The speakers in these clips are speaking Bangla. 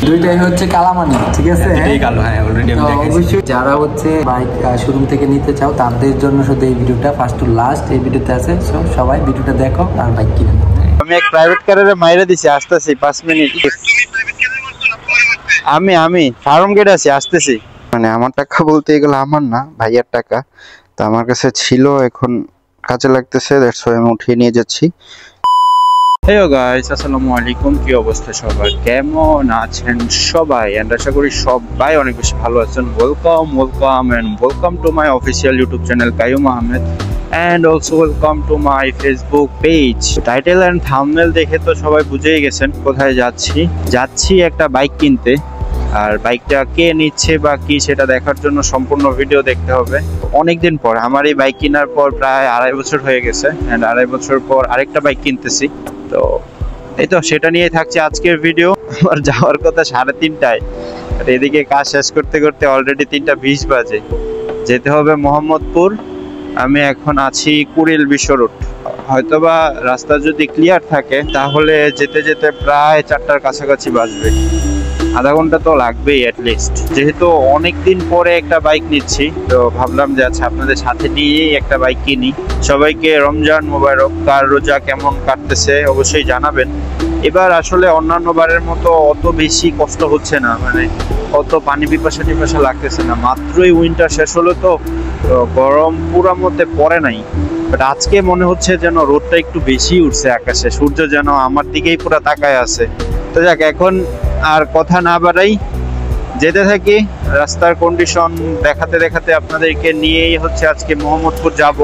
দুইটাই হচ্ছে কালামানি, ঠিক আছে? দুইটাই কালো, হ্যাঁ অলরেডি আমি দেখেছি। অবশ্যই যারা হচ্ছে বাইক শোরুম থেকে নিতে চাও তাদের জন্য শুধু এই ভিডিওটা ফার্স্ট টু লাস্ট এই ভিডিওতে আছে। সবাই ভিডিওটা দেখো আর বাইক কিনে নাও। আমি এক প্রাইভেট কারের মাইরা দিছি, আসতেছি 5 মিনিট। আমি ফার্ম গেট আছি, আসতেছি। মানে আমার টাকা বলতে এগুলো আমার না, ভাইয়ার টাকা। তো আমার কাছে ছিল, এখন কাজে লাগতেছে, দ্যাটস ওয়াই আমি উঠিয়ে নিয়ে যাচ্ছি। হ্যালো গাইস, আসসালামু আলাইকুম। কি অবস্থা সবার, কেমন আছেন সবাই? এন্ড আশা করি সবাই অনেক বেশি ভালো আছেন। Welcome to my official YouTube channel Kaiyum Ahmed, and also welcome to my Facebook page. Title and thumbnail দেখে তো সবাই বুঝেই গেছেন কোথায় যাচ্ছি একটা বাইক কিনতে। আর বাইকটা কে নিচ্ছে বা কি সেটা দেখার জন্য সম্পূর্ণ ভিডিও দেখতে হবে। অনেকদিন পর আমার এই বাইক কেনার পর প্রায় 2.5 বছর হয়ে গেছে, এন্ড 2.5 বছর পর আরেকটা বাইক কিনতেছি। তো এই তো সেটা নিয়ে থাকছে আজকের ভিডিও। আর যাওয়ার কথা 3:30টায়, আর এদিকে কাজ শেষ করতে করতে অলরেডি 3:20 বাজে। যেতে হবে মোহাম্মদপুর। আমি এখন আছি কুড়িল বিশ্ব রোড। হয়তোবা রাস্তা যদি ক্লিয়ার থাকে তাহলে যেতে যেতে প্রায় 4টার কাছাকাছি বাজবে। আধা ঘন্টা তো লাগবেই অ্যাটলিস্ট। যেহেতু অনেকদিন পরে একটা বাইক নিচ্ছি, তো ভাবলাম যে আচ্ছা আপনাদের সাথে নিয়েই একটা বাইক কিনি। সবাইকে রমজান মোবারক। কার রোজা কেমন কাটতেছে অবশ্যই জানাবেন। এবার আসলে অন্যান্য বারের মতো অত বেশি কষ্ট হচ্ছে না, মানে অত পানি পিপাসা লাগতেছে না। মাত্রই উইন্টার শেষ হলো, তো গরম পুরো মধ্যে পড়ে নাই। বাট আজকে মনে হচ্ছে যেন রোদটা একটু বেশি উঠছে আকাশে, সূর্য যেন আমার দিকেই পুরো তাকায় আছে। তো যাক, এখন আর কথা না বাড়াই, যেতে থাকি। রাস্তার কন্ডিশন দেখাতে দেখাতে আপনাদেরকে নিয়েই হচ্ছে আজকে মোহাম্মদপুর যাব।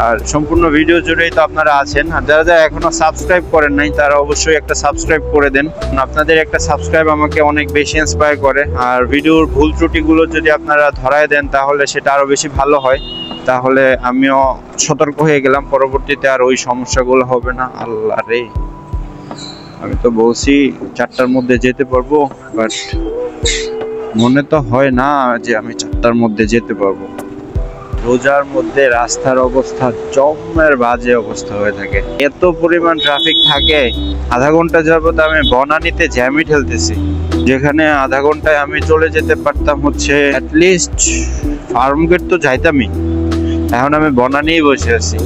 আর সম্পূর্ণ ভিডিও জুড়েই তো আপনারা আছেন। আর যারা যারা এখনো সাবস্ক্রাইব করেন নাই তারা অবশ্যই একটা সাবস্ক্রাইব করে দেন। আপনাদের একটা সাবস্ক্রাইব আমাকে অনেক বেশি ইন্সপায়ার করে। আর ভিডিওর ভুল ত্রুটিগুলো যদি আপনারা ধরায় দেন তাহলে সেটা আরো বেশি ভালো হয়। তাহলে আমিও সতর্ক হয়ে গেলাম, পরবর্তীতে আর ওই সমস্যাগুলো হবে না। আল্লাহ রে, আমি তো বলছি 4টার মধ্যে যেতে পারবো, বাট মনে তো হয় না যে আমি 4টার মধ্যে যেতে পারবো। রোজার মধ্যে রাস্তার অবস্থা জমের বাজে অবস্থা হয়ে থাকে, এত পরিমাণ ট্রাফিক থাকে। আধা ঘন্টা যাবত আমি বনানীতে জ্যামই ঠেলতেছি, যেখানে আধা ঘন্টায় আমি চলে যেতে পারতাম হচ্ছে অ্যাটলিস্ট ফার্ম গেট তো যাইতামই। এখন আমি বনানীই বসে আছি।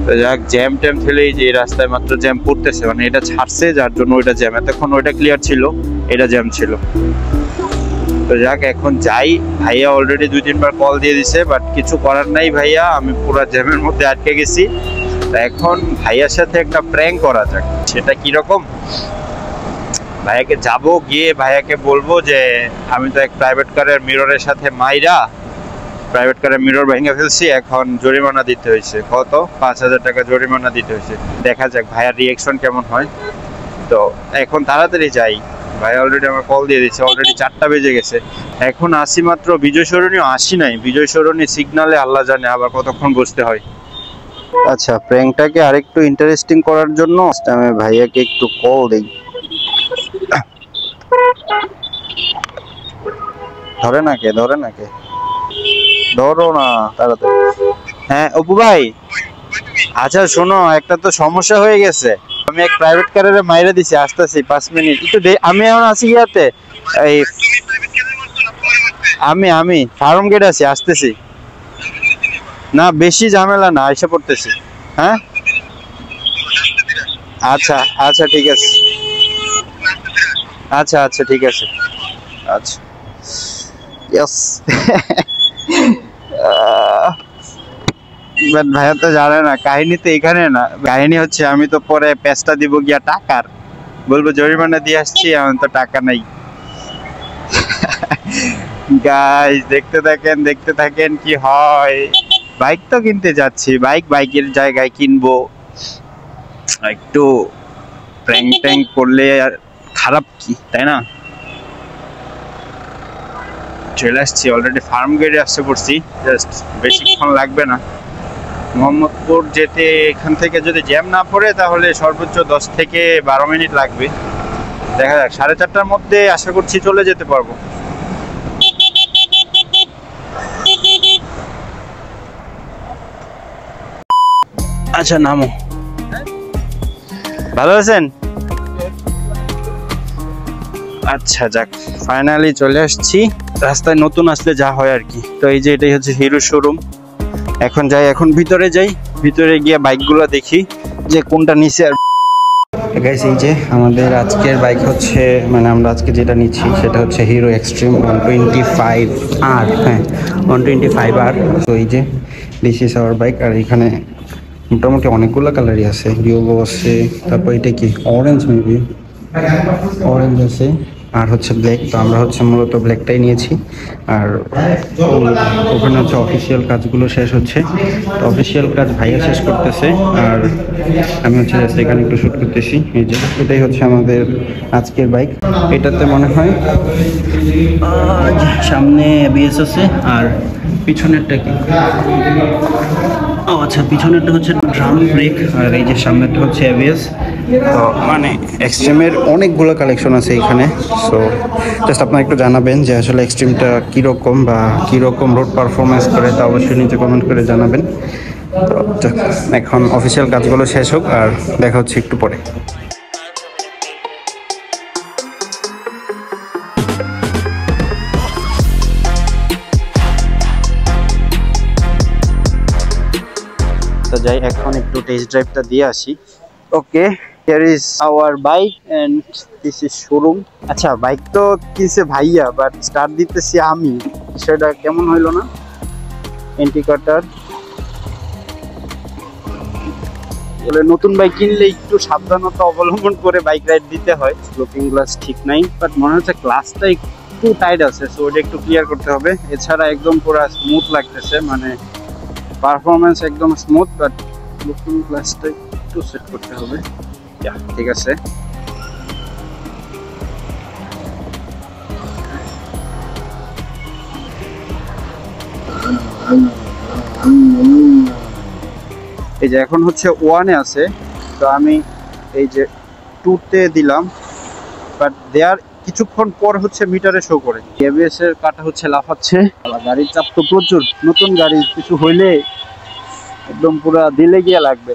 তো যাক, জ্যাম ট্যাম ঠেলেই যে রাস্তায় মাত্র জ্যাম পড়তেছে, মানে এটা ছাড়ছে যার জন্য ওইটা জ্যাম। এতক্ষণ ওইটা ক্লিয়ার ছিল, এটা জ্যাম ছিল। তো যাক, এখন যাই। ভাইয়া অলরেডি 2-3 বার কল দিয়ে দিছে, বাট কিছু করার নাই ভাইয়া, আমি পুরো জ্যামের মধ্যে আটকে গেছি। তো এখন ভাইয়ার সাথে একটা প্র্যাঙ্ক করা যাক। সেটা কিরকম, ভাইয়াকে যাব গিয়ে ভাইয়াকে বলবো যে আমি তো এক প্রাইভেট কারের মিররের সাথে মাইরা প্রাইভেট কারের মিরর ভেঙে ফেলছি, এখন জরিমানা দিতে হয়েছে। কত? 5,000 টাকা জরিমানা দিতে হয়েছে। দেখা যাক ভাইয়ার রিয়াকশন কেমন হয়। তো এখন তাড়াতাড়ি যাই। ভাই অলরেডি আমার কল দিয়ে দিচ্ছে, অলরেডি 4টা বেজে গেছে। এখন আসি মাত্র, বিজয় সরণিও আসি নাই। বিজয় সরণি সিগনালে আল্লাহ জানে আবার কতক্ষণ বসতে হয়। আচ্ছা, প্র্যাঙ্কটাকে আরেকটু ইন্টারেস্টিং করার জন্য আমি ভাইয়াকে একটু কল দেই। ধরে না কে ধরো না তাড়াতাড়ি। হ্যাঁ অপু ভাই, আচ্ছা শোনো, একটা তো সমস্যা হয়ে গেছে। আমি এক প্রাইভেট কারের মাইরা দিছি, আসতেছি 5 মিনিট একটু। আমি এখন আছি ইয়াতে, এই আমি ফার্ম গেট আছি, আসতেছি। না বেশি ঝামেলা না, এসে পড়তেছি। হ্যাঁ আচ্ছা আচ্ছা ঠিক আছে, আচ্ছা ঠিক আছে, আচ্ছা ইয়েস। ভাইয়া তো জানে না কাহিনী, তো এখানে না। কাহিনী হচ্ছে আমি তো পরে পেস্টা দিব গিয়া টাকার, বলবো জরিমানা দিয়ে আসছি, এখন তো টাকা নাই। গাইস দেখতে থাকেন কি হয়। বাইক তো কিনতে যাচ্ছি, বাইকের জায়গায় কিনবো। একটু প্র্যাঙ্ক করলে আর খারাপ কি, তাই না? চলে আসছি, অলরেডি ফার্ম গেটে আসতে পড়ছি। জাস্ট বেশিক্ষণ লাগবে না মোহাম্মদপুর যেতে। এখান থেকে যদি জ্যাম না পড়ে তাহলে সর্বোচ্চ 10 থেকে 12 মিনিট লাগবে। দেখা যাক, 4:30টার মধ্যে আশা করছি চলে যেতে পারবো। আচ্ছা নামো। ভালো আছেন? আচ্ছা যাক, ফাইনালি চলে আসছি। রাস্তায় নতুন আসলে যা হয় আর কি। তো এই যে এটাই হচ্ছে হিরো শোরুম। এখন ভিতরে যাই, ভিতরে গিয়ে বাইকগুলো দেখি যে কোনটা নিচে। আর গাইস এই যে আমাদের আজকের বাইক হচ্ছে, মানে আমরা আজকে যেটা নিচ্ছি সেটা হচ্ছে হিরো এক্সট্রিম 125R। হ্যাঁ, 125R। তো এই যে দিস ইজ আওয়ার বাইক। আর এখানে মোটামুটি অনেকগুলো কালারই আছে, ইয়েলো আছে, তারপর এটা কি অরেঞ্জ, মেবি অরেঞ্জ আছে, আর হচ্ছে ব্ল্যাক। তো আমরা হচ্ছে মূলত ব্ল্যাকটাই নিয়েছি। আর ওখানে হচ্ছে অফিসিয়াল কাজগুলো শেষ হচ্ছে, তো অফিসিয়াল কাজ ভাইয়া শেষ করতেছে, আর আমি হচ্ছে জাস্ট এখানে একটু শ্যুট করতেছি। এই যে এটাই হচ্ছে আমাদের আজকের বাইক। এটাতে মনে হয় সামনে ABS আছে, আর পিছনেরটা কি, ও আচ্ছা পিছনেরটা হচ্ছে ড্রাম ব্রেক, আর এই যে সামনেরটা হচ্ছে ABS। তো মানে এক্সট্রিমের অনেকগুলো কালেকশন আছে এখানে। সো জাস্ট আপনারা একটু জানাবেন যে আসলে এক্সট্রিমটা কীরকম বা কীরকম রোড পারফরমেন্স করে, তা অবশ্যই নিচে কমেন্ট করে জানাবেন। তো এখন অফিসিয়াল কাজগুলো শেষ হোক, আর দেখা হচ্ছে একটু পরে। তো যাই, এখন একটু টেস্ট ড্রাইভটা দিয়ে আসি। Okay, here is our bike and this is showroom. আচ্ছা, বাইক তো কিনছে ভাইয়া, বাট স্টার্ট দিতেছি আমি। বিষয়টা কেমন হইলো না? ইন্ডিকেটর নতুন বাইক কিনলে একটু সাবধানতা অবলম্বন করে বাইক রাইড দিতে হয়। লুকিং গ্লাস ঠিক নাই, বাট মনে হচ্ছে গ্লাসটা একটু টাইট আছে, সো ওটা একটু ক্লিয়ার করতে হবে। এছাড়া একদম পুরো স্মুথ লাগতেছে, মানে পারফরমেন্স একদম স্মুথ, বাট লুকিং গ্লাসটা একটু সেট করতে হবে। ঠিক আছে। এই যে এখন হচ্ছে 1-এ আছে, তো আমি এই যে 2-তে দিলাম, বাট দেয়ার কিছুক্ষণ পর হচ্ছে মিটারে শো করে ABS এর কাটা হচ্ছে লাফাচ্ছে। গাড়ির চাপ তো প্রচুর, নতুন গাড়ি, কিছু হইলে একদম পুরা দিলে গিয়ে লাগবে।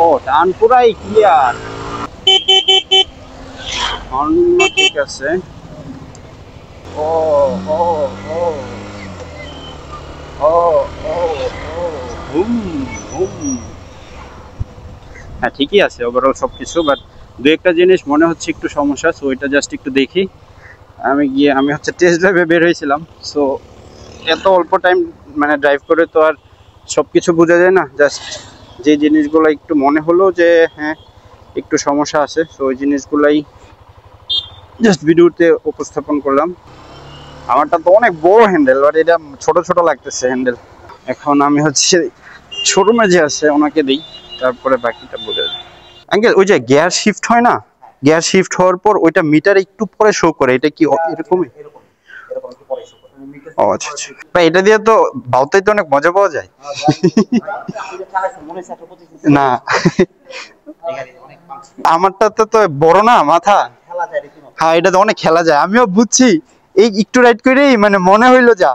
ও টান পুরাই ক্লিয়ার, ঠিক আছে। ও ও ও ও ও ও হুম হুম, হ্যাঁ ঠিকই আছে ওভারঅল সবকিছু, বাট দু একটা জিনিস মনে হচ্ছে একটু সমস্যা। সো ওইটা জাস্ট একটু দেখি। আমি হচ্ছে টেস্ট ড্রাইভে বের হয়েছিলাম, সো এত অল্প টাইম মানে ড্রাইভ করে তো আর সব কিছু বোঝা যায় না। জাস্ট যে জিনিসগুলো একটু মনে হলো যে হ্যাঁ একটু সমস্যা আছে, সো ওই জিনিসগুলাই জাস্ট ভিডিওতে উপস্থাপন করলাম। আমারটা তো অনেক বড় হ্যান্ডেল, আর এটা ছোট ছোট লাগতেছে হ্যান্ডেল। এখন আমি হচ্ছে শোরুমে যে আছে ওনাকে দিই, তারপরে বাকিটা বোঝা যায়। আঙ্কেল, ওই যে গিয়ার শিফট হয় না, গিয়ার শিফট হওয়ার পর ওইটা মিটারে একটু পরে শো করে, এটা কি এরকমই? ও আচ্ছা আচ্ছা ভাই, এটা দিয়ে তো বাউতাইতে অনেক মজা পাওয়া যায়। না আমারটা তো বড় না মাথা, হ্যাঁ এটা তো অনেক খেলা যায়, আমিও বুঝছি। এই একটু রাইড করেই মানে মনে হইলো যা।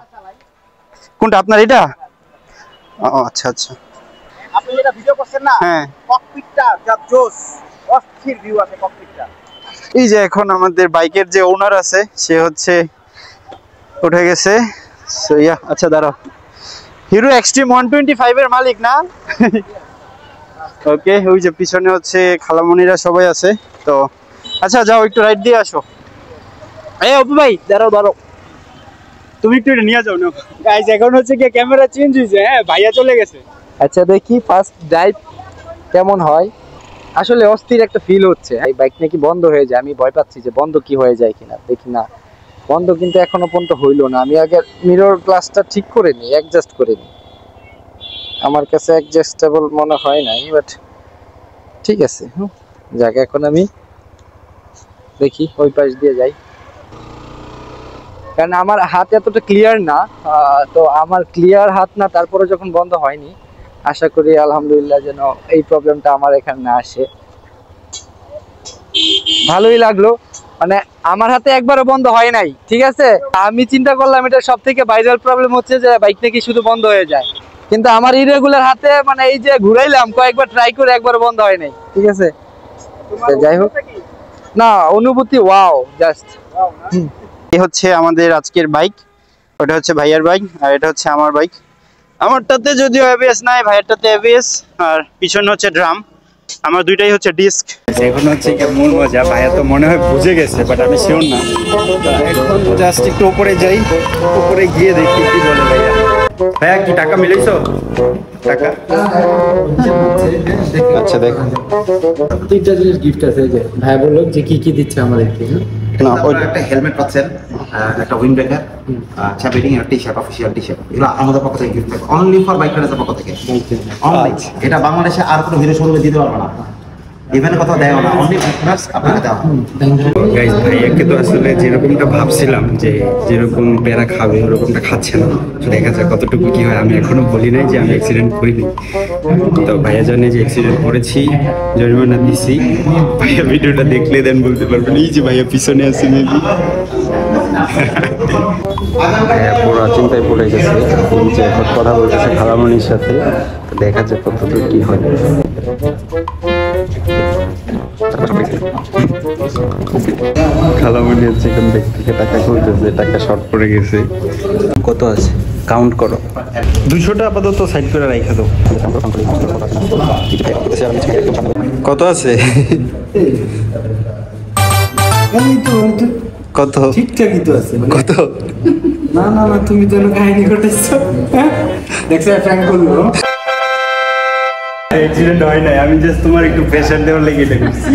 কোনটা আপনার, এটা? ও আচ্ছা আচ্ছা, আপনি যেটা ভিডিও করছেন না, হ্যাঁ ককপিটটা যা জোস, অস্থির ভিউ আছে ককপিটটা। এই যে এখন আমাদের বাইকের যে ওনার আছে সে হচ্ছে উঠে গেছে। সো ইয়া, আচ্ছা দাঁড়াও, হিরো এক্সট্রিম 125 এর মালিক না? ওকে, ওই যে পিছনে হচ্ছে খালামণিরা সবাই আছে। তো আচ্ছা যাও একটু রাইড দিয়ে আসো। এই অপু ভাই দাঁড়াও, তুমি একটু এটা নিয়ে যাও না। গাইস এখন হচ্ছে কি ক্যামেরা চেঞ্জ হইছে, হ্যাঁ ভাইয়া চলে গেছে। আচ্ছা দেখি ফার্স্ট ড্রাইভ কেমন হয়। আসলে অস্থির একটা ফিল হচ্ছে। এই বাইক নাকি বন্ধ হয়ে যায়, আমি ভয় পাচ্ছি যে বন্ধ কি হয়ে যায় কিনা। দেখি না, বন্ধ কিন্তু এখনো পর্যন্ত হইলো না। আমি আগে মিরর গ্লাসটা ঠিক করে নিই, অ্যাডজাস্ট করে নিই। আমার কাছে অ্যাডজাস্টেবল মনে হয় নাই, বাট ঠিক আছে। যাক, এখন আমি দেখি ওই পাশ দিয়ে যাই, কারণ আমার হাত এতটা ক্লিয়ার না। তো আমার ক্লিয়ার হাত না, তারপরে যখন বন্ধ হয়নি, আশা করি আলহামদুলিল্লাহ যেন এই প্রবলেমটা আমার এখানে না আসে। ভালোই লাগলো, মানে আমার হাতে একবারও বন্ধ হয় নাই, ঠিক আছে। আমি চিন্তা করলাম এটা সব থেকে ভাইরাল প্রবলেম হচ্ছে যে বাইক নাকি শুধু বন্ধ হয়ে যায়, কিন্তু আমার ইরেগুলার হাতে মানে এই যে ঘুরাইলাম কয়েকবার ট্রাই করে একবার বন্ধ হয় নাই, ঠিক আছে। যাই হোক, না অনুভূতি ওয়াও জাস্ট। এই হচ্ছে আমাদের আজকের বাইক, ওটা হচ্ছে ভাইয়ার বাইক আর এটা হচ্ছে আমার বাইক। আমারটাতে যদিও এবিএস নাই, ভাইয়ারটাতে এবিএস, আর পিছনে হচ্ছে ড্রাম। আমার দুইটাই হচ্ছে ডিস্ক। এখন হচ্ছে কি মূল মজা, ভাইয়া তো মনে হয় বুঝে গেছে বাট আমি শিওর না। এখন জাস্ট একটু উপরে যাই, উপরে গিয়ে দেখি কি বলে ভাইয়া। ভাইয়া কি টাকা মিলাইছো? টাকা আচ্ছা দেখুন, তিনটা জিনিস গিফট আছে যে ভাই বললো যে কি কি দিচ্ছে আমাদেরকে। না ওই একটা হেলমেট পাচ্ছেন, একটা উইন্ড ব্রেকার, চ্যাপিটিং, একটা টি-শার্ট, অফিসিয়াল টি-শার্ট। এগুলো আমাদের পক্ষ থেকে গিফট থাকে, অনলি ফর বাইক রাইডার্সের পক্ষ থেকে। অনলি এটা বাংলাদেশে আর কোনো হিরো শোরুমে দিতে পারবে না, ইভেন কথা দেয় না, অনলি বাইক রাইডার্স আপনাকে দেওয়া হবে। গাইস ভাইয়াকে তো আসলে যেরকমটা ভাবছিলাম যে যেরকম পেরা খাবে ওরকমটা খাচ্ছে না। দেখা যায় কতটুকু কি হয়। আমি এখনো বলি নাই যে আমি অ্যাক্সিডেন্ট করিনি, তো ভাইয়া জানে যে অ্যাক্সিডেন্ট করেছি, জরিমানা দিছি। ভাইয়া ভিডিওটা দেখলে দেন বলতে পারবেন এই যে ভাইয়া পিছনে আছে মেবি। ভাইয়া পুরো চিন্তায় পড়ে গেছে, এই যে এখন কথা বলতেছে খালামণির সাথে, দেখা যায় কতটুকু কি হয়। খালামণি হচ্ছে এখান থেকে টাকা খুলতেছে, টাকা শর্ট পড়ে গেছে। কত আছে কাউন্ট করো। 200টা আপাতত সাইড করে রাখা দাও। কত আছে? কত ঠিকঠাকই তো আছে কত? না না না, তুমি তো কাহিনী ঘটেছো, দেখছো ফ্র্যাঙ্ক করলো। অ্যাক্সিডেন্ট হয় নাই, আমি জাস্ট তোমার একটু প্রেসার দেওয়ার লেগে এটা করছি।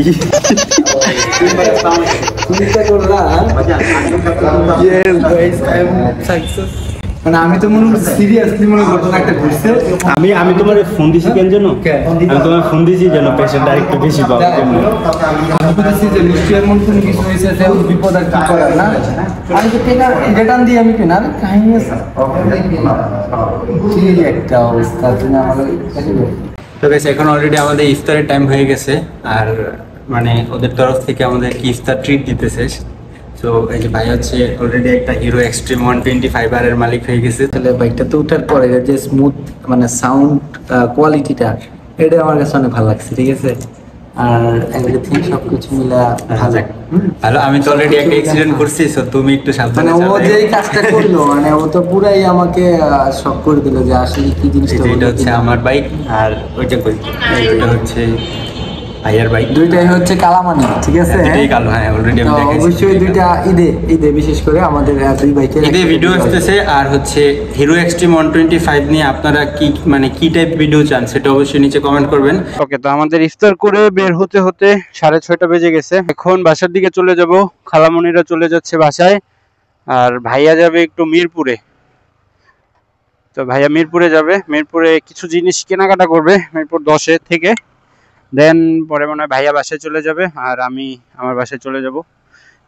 মানে আমি তো মনে করছি সিরিয়াসলি মনে ঘটনা একটা ঘটছে। আমি তোমার ফোন দিছি কেন জানো? আমি তোমার ফোন দিছি যেন পেশেন্টটা একটু বেশি পাওয়ার জন্য। আমি বলছি যে নিশ্চয়ই এমন কোনো কিছু হয়েছে যে বিপদ আর কি করার না। আমি তো ডেটান দিয়ে আমি কেনার কাহিনী আছে কি একটা অবস্থা, তুমি আমাদের তো গাইস এখন অলরেডি আমাদের ইফতারের টাইম হয়ে গেছে, আর মানে ওদের তরফ থেকে আমাদের কি ইফতার ট্রিট দিতেছে। তো এই যে ভাই হচ্ছে অলরেডি একটা হিরো এক্সট্রিম 125 আর এর মালিক হয়ে গেছে। তাহলে বাইকটাতে উঠার পরে যে স্মুথ মানে সাউন্ড কোয়ালিটিটা, এটা আমার কাছে অনেক ভালো লাগছে, ঠিক আছে। আর এভরিথিং সবকিছু মিলা ভালো। ভালো, আমি তো অলরেডি একটা অ্যাক্সিডেন্ট করছি, সো তুমি একটু সাবধানে মানে ও চালাও। যে এই কাজটা করলো, মানে ও তো পুরাই আমাকে শক করে দিল যে আসলে কি জিনিসটা এটা হচ্ছে আমার বাইক, আর ওইটা কই ওইটা হচ্ছে ভাইয়ার বাইক। দুইটাই হচ্ছে কালামানি, ঠিক আছে। এটাই কালো, হ্যাঁ অলরেডি আমি তো দেখেছি। অবশ্যই দুইটা ঈদে বিশেষ করে আমাদের দুই বাইকের ঈদে ভিডিও আসতেছে। আর হচ্ছে হিরো এক্সট্রিম 125 নিয়ে আপনারা কি মানে কি টাইপ ভিডিও চান সেটা অবশ্যই নিচে কমেন্ট করবেন। ওকে, তো আমাদের ইফতার করে বের হতে হতে 6:30 বেজে গেছে। এখন বাসার দিকে চলে যাব, খালামণিরা চলে যাচ্ছে বাসায়, আর ভাইয়া যাবে একটু মিরপুরে। তো ভাইয়া মিরপুরে যাবে, মিরপুরে কিছু জিনিস কেনাকাটা করবে মিরপুর 10 থেকে। দেন পরে মনে হয় ভাইয়া বাসায় চলে যাবে আর আমি আমার বাসায় চলে যাব।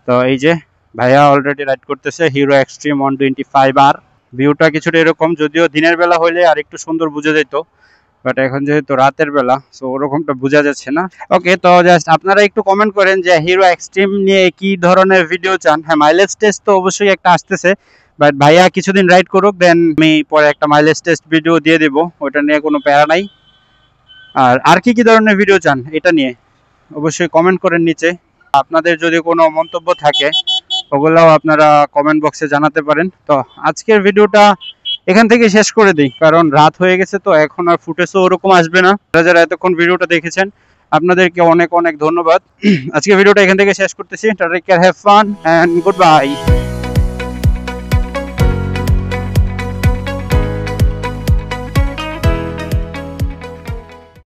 তো এই যে ভাইয়া অলরেডি রাইড করতেছে হিরো এক্সট্রিম 125 আর। ভিউটা কিছুটা এরকম, যদিও দিনের বেলা হইলে আর একটু সুন্দর বোঝা যেত, বাট এখন যেহেতু রাতের বেলা সো ওরকমটা বোঝা যাচ্ছে না। ওকে, তো জাস্ট আপনারা একটু কমেন্ট করেন যে হিরো এক্সট্রিম নিয়ে কি ধরনের ভিডিও চান। হ্যাঁ, মাইলেজ টেস্ট তো অবশ্যই একটা আসতেছে, বাট ভাইয়া কিছুদিন রাইড করুক, দেন আমি পরে একটা মাইলেজ টেস্ট ভিডিও দিয়ে দেবো, ওটা নিয়ে কোনো প্যারা নাই। আর কি কি ধরনের ভিডিও চান এটা নিয়ে অবশ্যই কমেন্ট করেন নিচে। আপনাদের যদি কোনো মন্তব্য থাকে ওগুলাও আপনারা কমেন্ট বক্সে জানাতে পারেন। তো আজকের ভিডিওটা এখান থেকে শেষ করে দিই, কারণ রাত হয়ে গেছে, তো এখন আর ফুটেজও ওরকম আসবে না। যারা এতক্ষণ ভিডিওটা দেখেছেন আপনাদেরকে অনেক অনেক ধন্যবাদ। আজকে ভিডিওটা এখান থেকে শেষ করতেছি। Take care, have fun and good by.